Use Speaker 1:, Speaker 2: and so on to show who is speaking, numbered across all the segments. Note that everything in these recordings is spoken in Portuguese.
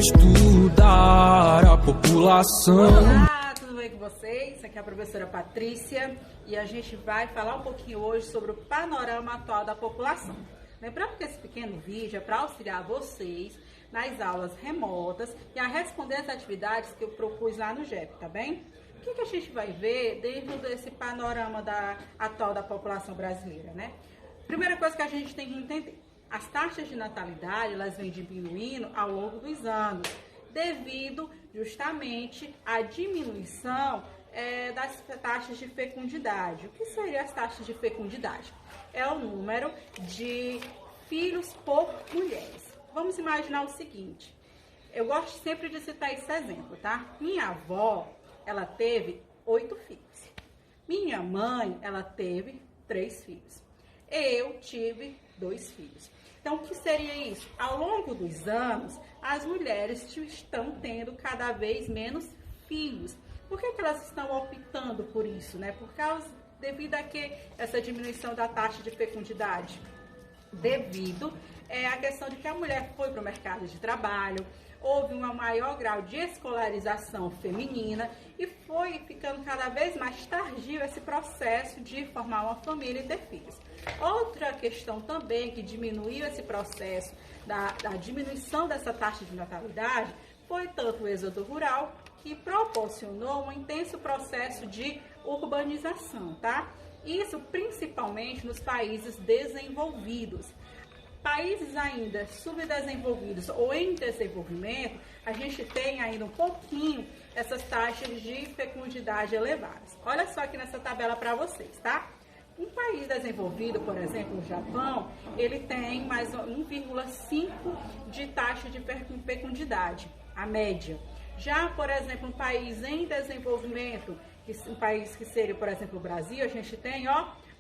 Speaker 1: estudar a população.
Speaker 2: Olá, tudo bem com vocês? Aqui é a professora Patrícia e a gente vai falar um pouquinho hoje sobre o panorama atual da população. Lembrando que esse pequeno vídeo é para auxiliar vocês nas aulas remotas e a responder as atividades que eu propus lá no GEP, tá bem? O que a gente vai ver dentro desse panorama atual da população brasileira, né? Primeira coisa que a gente tem que entender, as taxas de natalidade, elas vêm diminuindo ao longo dos anos, devido justamente à diminuição das taxas de fecundidade. O que seriam as taxas de fecundidade? É o número de filhos por mulheres. Vamos imaginar o seguinte, eu gosto sempre de citar esse exemplo, tá? Minha avó, ela teve 8 filhos. Minha mãe, ela teve 3 filhos. Eu tive 2 filhos. Então, o que seria isso? Ao longo dos anos, as mulheres estão tendo cada vez menos filhos. Por que elas estão optando por isso, né? Devido a que essa diminuição da taxa de fecundidade? Devido à questão de que a mulher foi para o mercado de trabalho, houve um maior grau de escolarização feminina e foi ficando cada vez mais tardio esse processo de formar uma família e ter filhos. Outra questão também que diminuiu esse processo da diminuição dessa taxa de natalidade foi tanto o êxodo rural, que proporcionou um intenso processo de urbanização, tá? Isso principalmente nos países desenvolvidos. Países ainda subdesenvolvidos ou em desenvolvimento, a gente tem ainda um pouquinho essas taxas de fecundidade elevadas. Olha só aqui nessa tabela para vocês, tá? Um país desenvolvido, por exemplo, o Japão, ele tem mais 1,5 de taxa de fecundidade, a média. Já, por exemplo, um país em desenvolvimento, um país que seria, por exemplo, o Brasil, a gente tem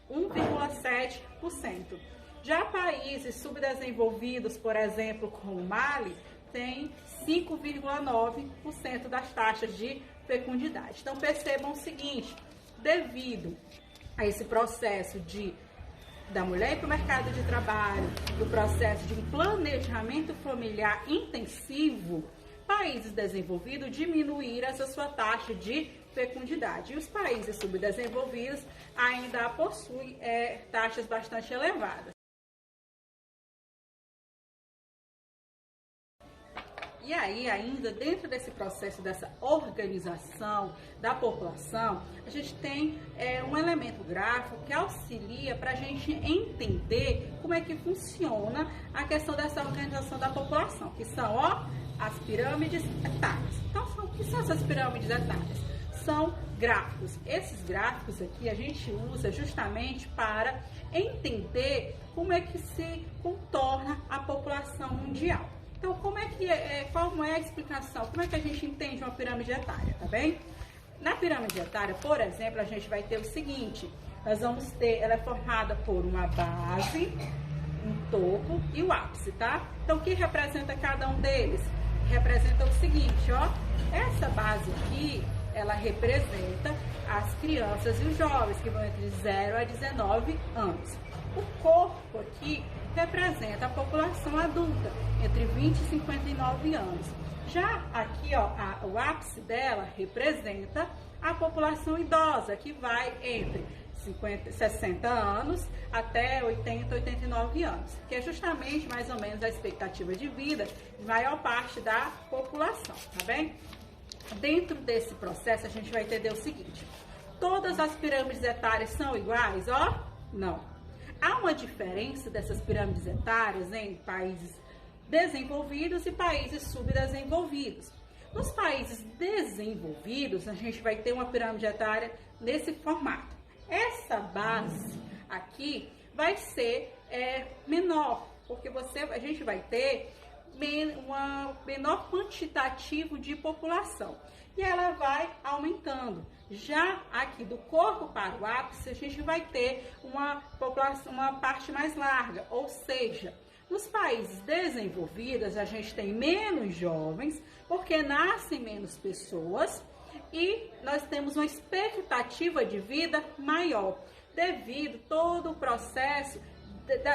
Speaker 2: 1,7%. Já países subdesenvolvidos, por exemplo, como o Mali, tem 5,9% das taxas de fecundidade. Então, percebam o seguinte, devido a esse processo da mulher ir para o mercado de trabalho, do processo de um planejamento familiar intensivo, países desenvolvidos diminuíram essa sua taxa de fecundidade. E os países subdesenvolvidos ainda possuem taxas bastante elevadas. E aí, ainda dentro desse processo, dessa organização da população, a gente tem um elemento gráfico que auxilia para a gente entender como é que funciona a questão dessa organização da população, que são as pirâmides etárias. Então, o que são essas pirâmides etárias? São gráficos. Esses gráficos aqui a gente usa justamente para entender como é que se contorna a população mundial. Então, qual é a explicação? Como é que a gente entende uma pirâmide etária, tá bem? Na pirâmide etária, por exemplo, a gente vai ter o seguinte, ela é formada por uma base, um topo e o ápice, tá? Então, o que representa cada um deles? Representa o seguinte, essa base aqui, ela representa as crianças e os jovens, que vão entre 0 a 19 anos. O corpo aqui representa a população adulta, entre 20 e 59 anos. Já aqui, o ápice dela representa a população idosa, que vai entre 60 anos até 80, 89 anos, que é justamente mais ou menos a expectativa de vida de maior parte da população, tá bem? Dentro desse processo, a gente vai entender o seguinte, todas as pirâmides etárias são iguais? Não. Há uma diferença dessas pirâmides etárias em países desenvolvidos e países subdesenvolvidos. Nos países desenvolvidos, a gente vai ter uma pirâmide etária nesse formato. Essa base aqui vai ser menor, porque a gente vai ter um menor quantitativo de população e ela vai aumentando. Já aqui do corpo para o ápice, a gente vai ter uma parte mais larga, ou seja, nos países desenvolvidos a gente tem menos jovens, porque nascem menos pessoas e nós temos uma expectativa de vida maior, devido todo o processo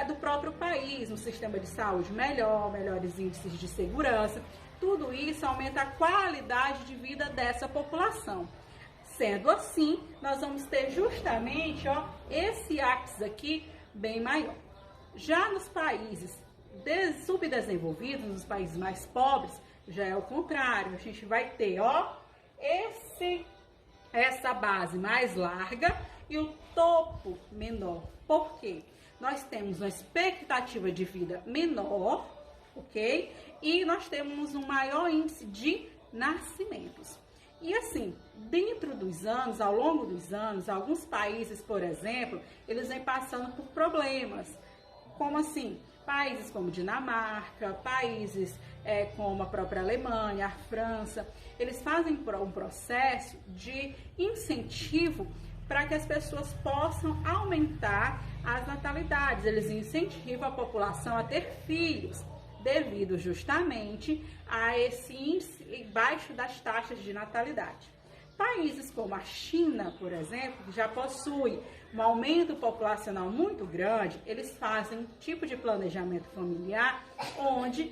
Speaker 2: do próprio país, um sistema de saúde melhor, melhores índices de segurança. Tudo isso aumenta a qualidade de vida dessa população. Sendo assim, nós vamos ter justamente esse axis aqui bem maior. Já nos países subdesenvolvidos, nos países mais pobres, já é o contrário. A gente vai ter essa base mais larga e o topo menor. Por quê? Nós temos uma expectativa de vida menor, ok? E nós temos um maior índice de nascimentos. E assim, dentro dos anos, ao longo dos anos, alguns países, por exemplo, eles vêm passando por problemas. Como assim? Países como Dinamarca, países como a própria Alemanha, a França, eles fazem um processo de incentivo para que as pessoas possam aumentar as natalidades. Eles incentivam a população a ter filhos, devido justamente a esse índice baixo das taxas de natalidade. Países como a China, por exemplo, que já possui um aumento populacional muito grande, eles fazem um tipo de planejamento familiar onde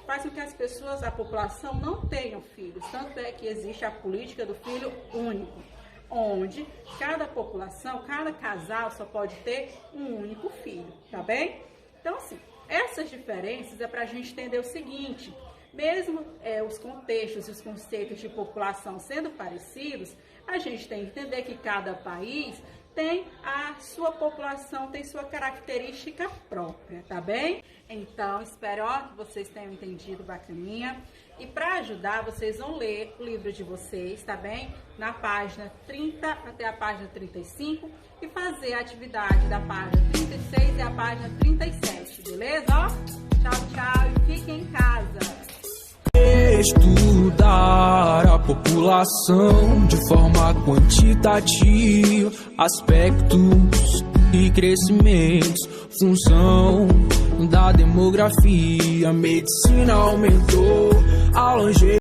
Speaker 2: faz com que as pessoas, a população, não tenham filhos. Tanto é que existe a política do filho único, onde cada população, cada casal só pode ter um único filho, tá bem? Então, assim, essas diferenças é para a gente entender o seguinte: mesmo os contextos e os conceitos de população sendo parecidos, a gente tem que entender que cada país tem a sua população, tem sua característica própria, tá bem? Então, espero que vocês tenham entendido bacaninha. E para ajudar, vocês vão ler o livro de vocês, tá bem? Na página 30 até a página 35 e fazer a atividade da página 36 e a página 37, beleza? Tchau, tchau e fiquem em casa.
Speaker 1: Estudar a população de forma quantitativa, aspectos e crescimentos, função da demografia, medicina aumentou a longevidade.